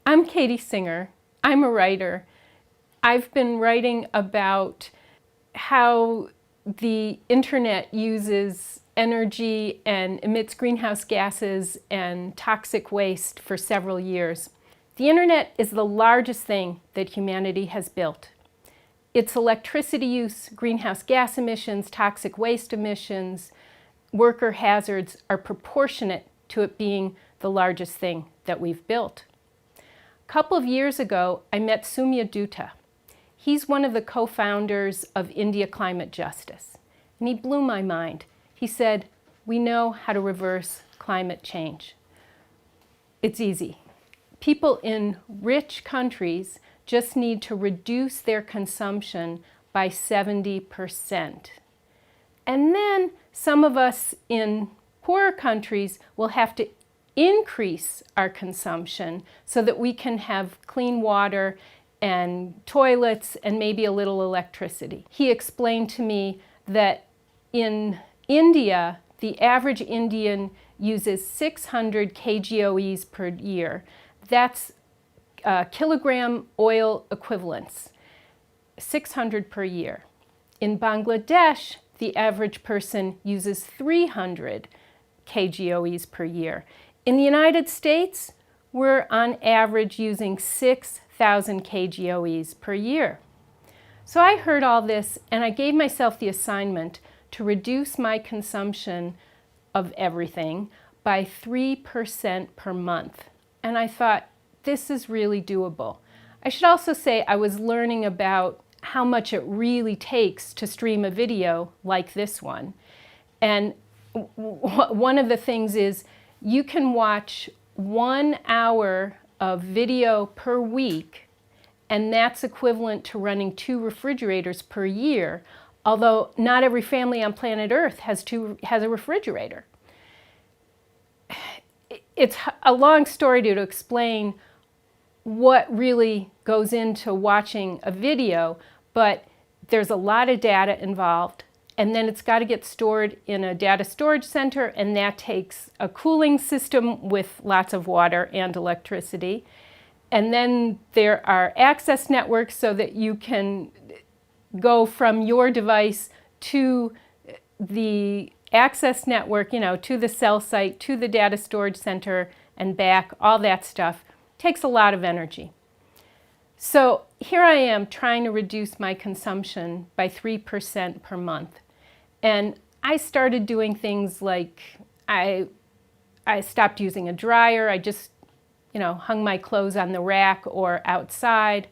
I'm Katie Singer. I'm a writer. I've been writing about how the internet uses energy and emits greenhouse gases and toxic waste for several years. The internet is the largest thing that humanity has built. Its electricity use, greenhouse gas emissions, toxic waste emissions, worker hazards are proportionate to it being the largest thing that we've built. A couple of years ago, I met Soumya Dutta. He's one of the co-founders of India Climate Justice, and he blew my mind. He said, "We know how to reverse climate change. It's easy. People in rich countries just need to reduce their consumption by 70%. And then some of us in poorer countries will have to increase our consumption so that we can have clean water and toilets and maybe a little electricity." He explained to me that in India, the average Indian uses 600 kgoes per year. That's kilogram oil equivalents, 600 per year. In Bangladesh, the average person uses 300 kgoes per year. In the United States, we're on average using 6,000 kgoes per year. So I heard all this and I gave myself the assignment to reduce my consumption of everything by 3% per month. And I thought, this is really doable. I should also say I was learning about how much it really takes to stream a video like this one. And one of the things is you can watch 1 hour of video per week, and that's equivalent to running 2 refrigerators per year, although not every family on planet Earth has a refrigerator. It's a long story to explain what really goes into watching a video, but there's a lot of data involved, and then it's got to get stored in a data storage center, and that takes a cooling system with lots of water and electricity. And then there are access networks so that you can go from your device to the access network, to the cell site, to the data storage center and back. All that stuff takes a lot of energy. So here I am trying to reduce my consumption by 3% per month. And I started doing things like I stopped using a dryer. I just, hung my clothes on the rack or outside.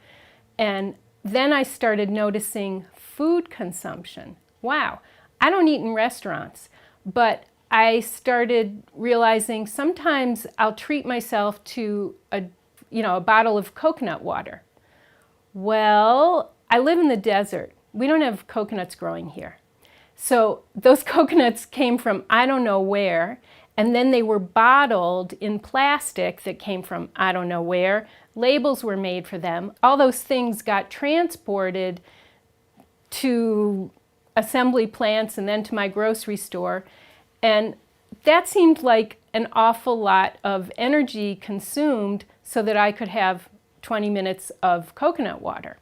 And then I started noticing food consumption. Wow, I don't eat in restaurants, but I started realizing sometimes I'll treat myself to a bottle of coconut water. Well, I live in the desert. We don't have coconuts growing here. So those coconuts came from I don't know where, and then they were bottled in plastic that came from I don't know where. Labels were made for them. All those things got transported to assembly plants and then to my grocery store. And that seemed like an awful lot of energy consumed so that I could have 20 minutes of coconut water.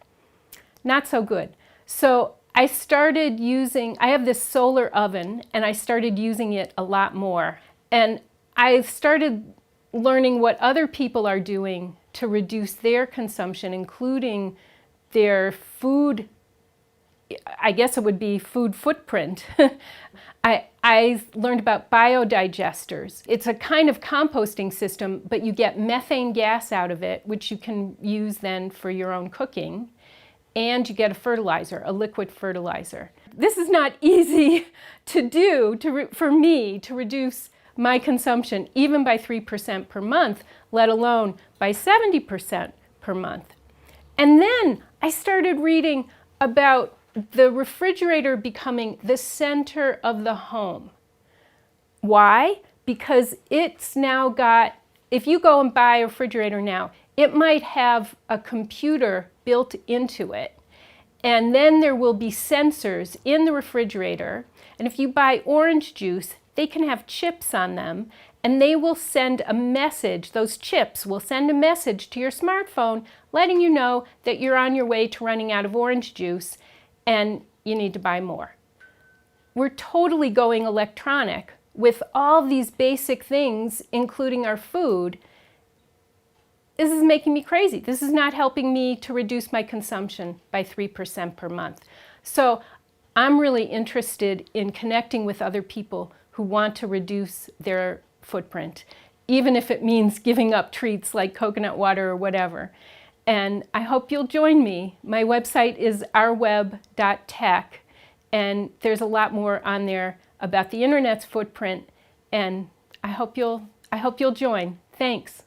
Not so good. So I have this solar oven, and I started using it a lot more. And I started learning what other people are doing to reduce their consumption, including their food, I guess it would be food footprint. I learned about biodigesters. It's a kind of composting system, but you get methane gas out of it, which you can use then for your own cooking. And you get a fertilizer, a liquid fertilizer. This is not easy to do for me to reduce my consumption, even by 3% per month, let alone by 70% per month. And then I started reading about the refrigerator becoming the center of the home. Why? Because it's now got, if you go and buy a refrigerator now, it might have a computer built into it. And then there will be sensors in the refrigerator. And if you buy orange juice, they can have chips on them. and they will send a message, those chips will send a message to your smartphone letting you know that you're on your way to running out of orange juice and you need to buy more. We're totally going electronic with all these basic things, including our food. This is making me crazy. This is not helping me to reduce my consumption by 3% per month. So I'm really interested in connecting with other people who want to reduce their footprint, even if it means giving up treats like coconut water or whatever. And I hope you'll join me. My website is ourweb.tech, and there's a lot more on there about the internet's footprint, and I hope you'll join. Thanks.